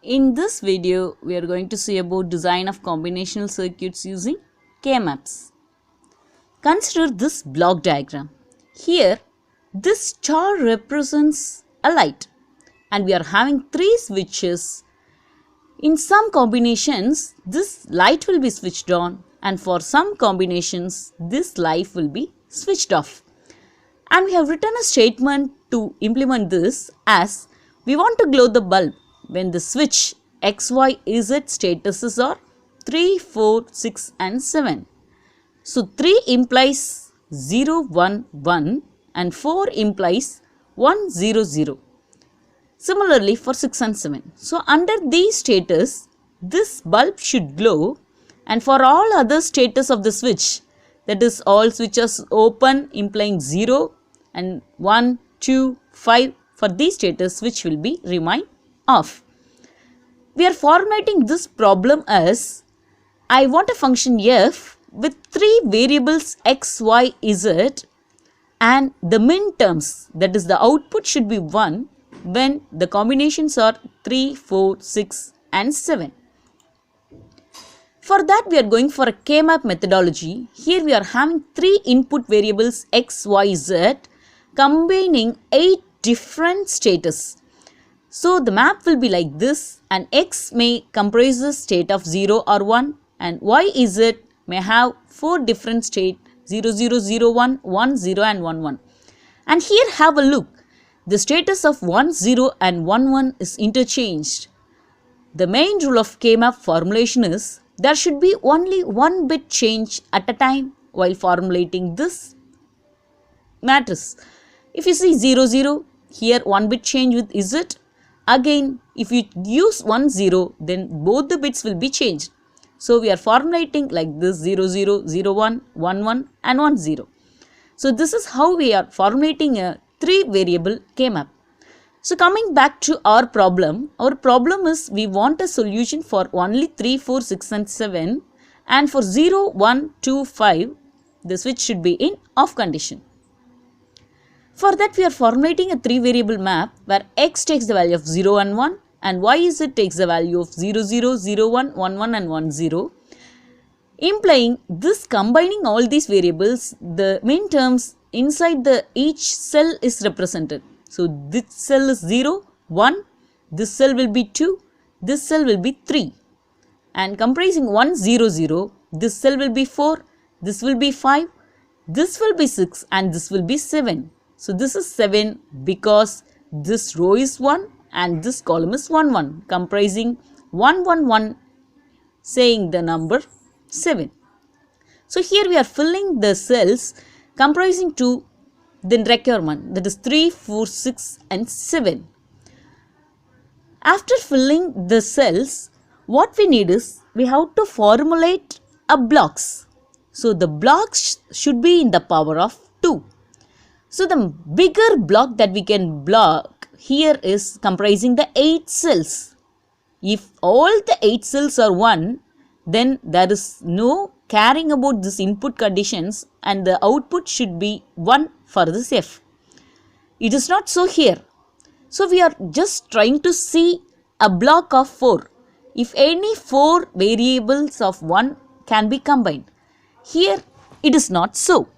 In this video, we are going to see about design of combinational circuits using K-maps. Consider this block diagram. Here, this star represents a light and we are having three switches. In some combinations, this light will be switched on and for some combinations, this light will be switched off. And we have written a statement to implement this as we want to glow the bulb when the switch X, Y, Z statuses are 3, 4, 6 and 7. So 3 implies 0, 1, 1 and 4 implies 1, 0, 0. Similarly for 6 and 7. So under these status, this bulb should glow and for all other status of the switch, that is all switches open implying 0 and 1, 2, 5, for these status switch will be remain off. We are formulating this problem as I want a function f with 3 variables x, y, z and the min terms, that is the output should be 1 when the combinations are 3, 4, 6 and 7. For that we are going for a K-map methodology. Here we are having 3 input variables x, y, z combining 8 different status. So the map will be like this and x may comprise the state of 0 or 1 and y, z may have 4 different state 0, 0, 0, 1, 1, 0 and 1, 1. And here have a look. The status of 1, 0 and 1, 1 is interchanged. The main rule of K-map formulation is there should be only one bit change at a time while formulating this matrix. If you see 0, 0, here one bit change with z. Again, if you use 1, 0, then both the bits will be changed. So we are formulating like this 0, 0, 0, 1, 1, 1 and 1, 0. So this is how we are formulating a 3 variable K-map. So coming back to our problem is we want a solution for only 3, 4, 6 and 7 and for 0, 1, 2, 5 the switch should be in off condition. For that we are formulating a 3 variable map where x takes the value of 0 and 1 and y z takes the value of 0, 0, 0, 1, 1, 1 and 1, 0. Implying this combining all these variables, the min terms inside the each cell is represented. So this cell is 0, 1, this cell will be 2, this cell will be 3. And comprising 1, 0, 0, this cell will be 4, this will be 5, this will be 6 and this will be 7. So this is 7 because this row is 1 and this column is 1, 1 comprising 1, 1, 1 saying the number 7. So here we are filling the cells comprising 2 then requirement, that is 3, 4, 6 and 7. After filling the cells, what we need is we have to formulate a blocks. So the blocks should be in the power of 2. So the bigger block that we can block here is comprising the 8 cells. If all the 8 cells are 1, then there is no caring about this input conditions and the output should be 1 for this f. It is not so here. So we are just trying to see a block of 4. If any 4 variables of 1 can be combined. Here it is not so.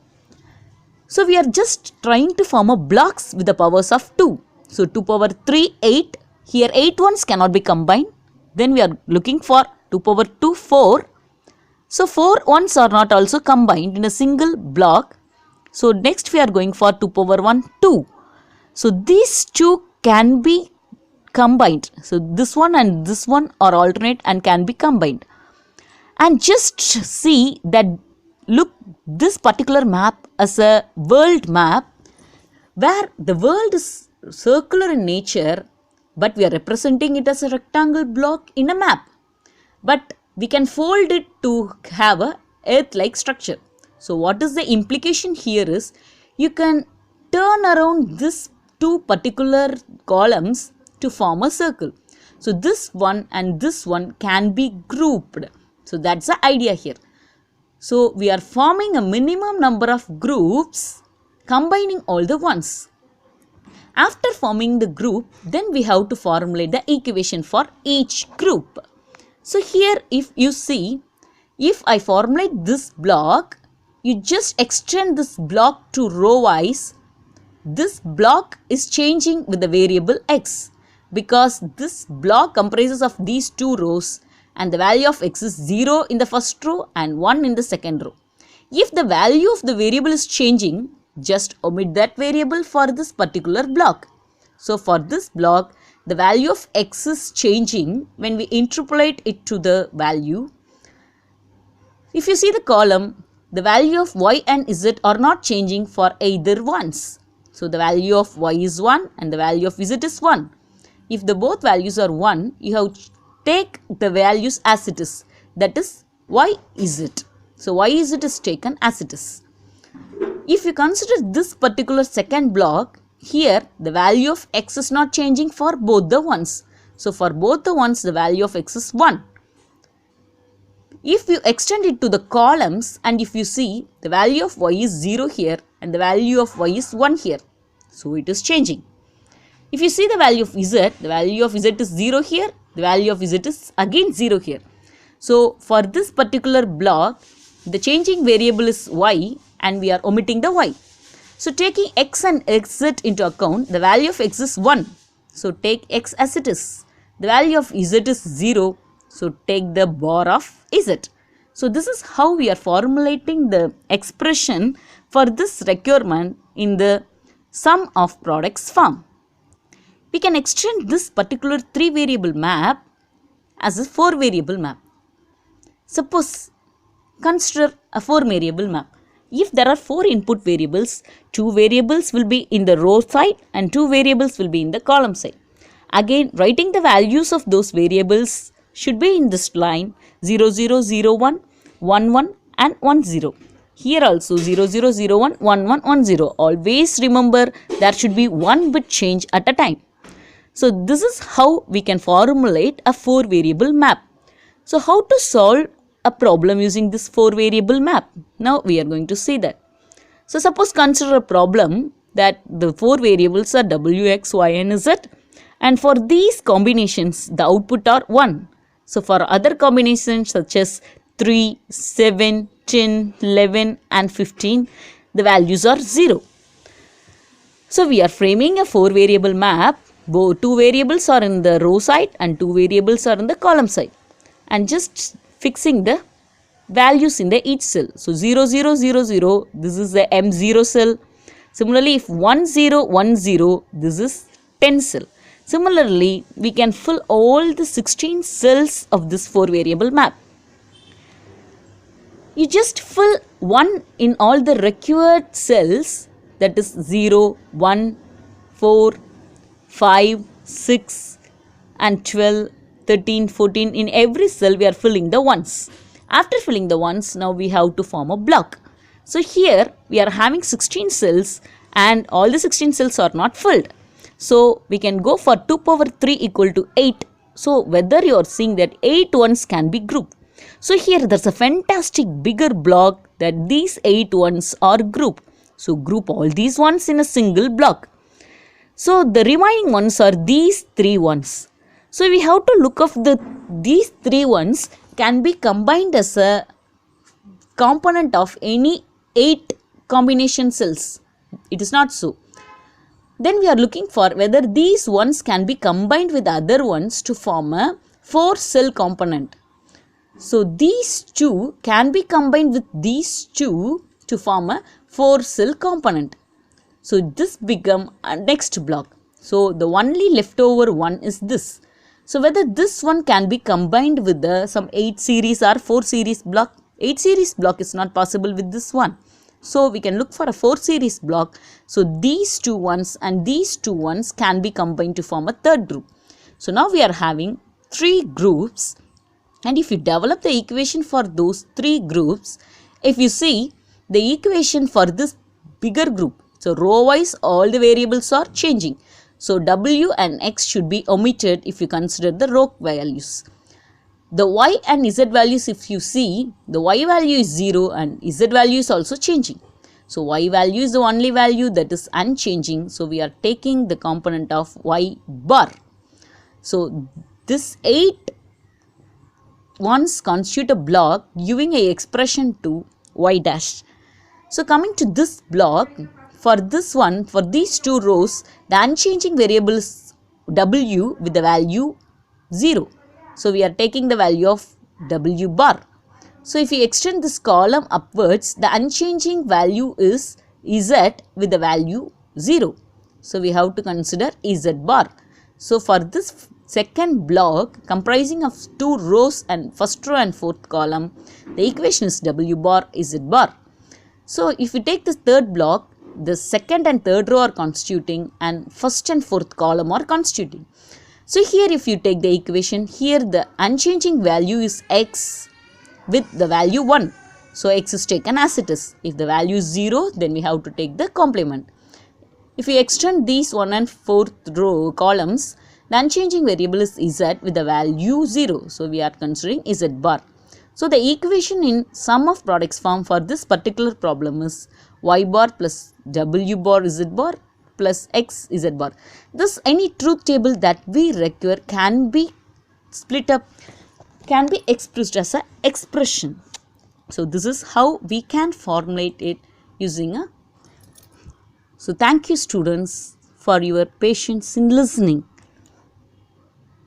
So we are just trying to form a blocks with the powers of 2. So 2 power 3, 8. Here 8 ones cannot be combined. Then we are looking for 2 power 2, 4. So 4 ones are not also combined in a single block. So next we are going for 2 power 1, 2. So these 2 can be combined. So this one and this one are alternate and can be combined. And just see that look this particular map as a world map where the world is circular in nature but we are representing it as a rectangle block in a map. But we can fold it to have a earth-like structure. So what is the implication here is you can turn around this 2 particular columns to form a circle. So this one and this one can be grouped. So that's the idea here. So we are forming a minimum number of groups combining all the ones. After forming the group, then we have to formulate the equation for each group. So here if you see, if I formulate this block, you just extend this block to row wise. This block is changing with the variable x because this block comprises of these two rows and the value of x is 0 in the first row and 1 in the second row. If the value of the variable is changing, just omit that variable for this particular block. So for this block, the value of x is changing when we interpolate it to the value. If you see the column, the value of y and z are not changing for either ones. So the value of y is 1 and the value of z is 1. If the both values are 1, you have to take the values as it is. That is y is it. So y is it is taken as it is. If you consider this particular second block, here the value of x is not changing for both the ones. So for both the ones, the value of x is 1. If you extend it to the columns and if you see, the value of y is 0 here and the value of y is 1 here. So it is changing. If you see the value of z, the value of z is 0 here, the value of z is again 0 here. So for this particular block, the changing variable is y and we are omitting the y. So taking x and z into account, the value of x is 1. So take x as it is. The value of z is 0. So take the bar of z. So this is how we are formulating the expression for this requirement in the sum of products form. We can extend this particular 3 variable map as a 4 variable map. Suppose consider a 4 variable map. If there are 4 input variables, 2 variables will be in the row side and 2 variables will be in the column side. Again, writing the values of those variables should be in this line 0, 0, 0, 1, 1, 1 and 1, 0. Here also 0, 0, 0, 1, 1, 1, 1, 0. Always remember there should be 1 bit change at a time. So this is how we can formulate a 4 variable map. So how to solve a problem using this 4 variable map? Now we are going to see that. So suppose consider a problem that the 4 variables are w, x, y and z, and for these combinations the output are 1. So for other combinations such as 3, 7, 10, 11 and 15, the values are 0. So we are framing a 4 variable map. Both 2 variables are in the row side and 2 variables are in the column side, and just fixing the values in the each cell. So 0, 0, 0, 0, this is the M0 cell. Similarly, if 1, 0, 1, 0, this is 10 cell. Similarly, we can fill all the 16 cells of this 4 variable map. You just fill 1 in all the required cells, that is 0, 1, 4, 5, 6 and 12, 13, 14. In every cell we are filling the ones. After filling the ones, now we have to form a block. So here we are having 16 cells and all the 16 cells are not filled. So we can go for 2 power 3 equal to 8. So whether you are seeing that 8 ones can be grouped. So here there's a fantastic bigger block that these 8 ones are grouped. So group all these ones in a single block. So the remaining ones are these 3 ones. So we have to look of these 3 ones can be combined as a component of any 8 combination cells. It is not so. Then we are looking for whether these ones can be combined with other ones to form a 4 cell component. So these 2 can be combined with these 2 to form a 4 cell component. So this become a next block. So the only leftover one is this. So whether this one can be combined with some 8 series or 4 series block. 8 series block is not possible with this one. So we can look for a 4 series block. So these 2 ones and these 2 ones can be combined to form a third group. So now we are having 3 groups. And if you develop the equation for those 3 groups, if you see the equation for this bigger group, so row wise all the variables are changing. So w and x should be omitted if you consider the row values. The y and z values, if you see, the y value is 0 and z value is also changing. So y value is the only value that is unchanging. So we are taking the component of y bar. So this 8 ones constitute a block giving a expression to y dash. So coming to this block, for this one, for these two rows, the unchanging variable is w with the value 0. So we are taking the value of w bar. So if we extend this column upwards, the unchanging value is z with the value 0. So we have to consider z bar. So for this second block comprising of two rows and first row and fourth column, the equation is w bar z bar. So if we take this third block, the second and third row are constituting and first and fourth column are constituting. So here if you take the equation, here the unchanging value is x with the value 1. So x is taken as it is. If the value is 0, then we have to take the complement. If we extend these 1 and 4th row columns, the unchanging variable is z with the value 0. So we are considering z bar. So the equation in sum of products form for this particular problem is y bar plus w bar z bar plus x z bar. Thus any truth table that we require can be split up, can be expressed as an expression. So this is how we can formulate it using a. So thank you students for your patience in listening.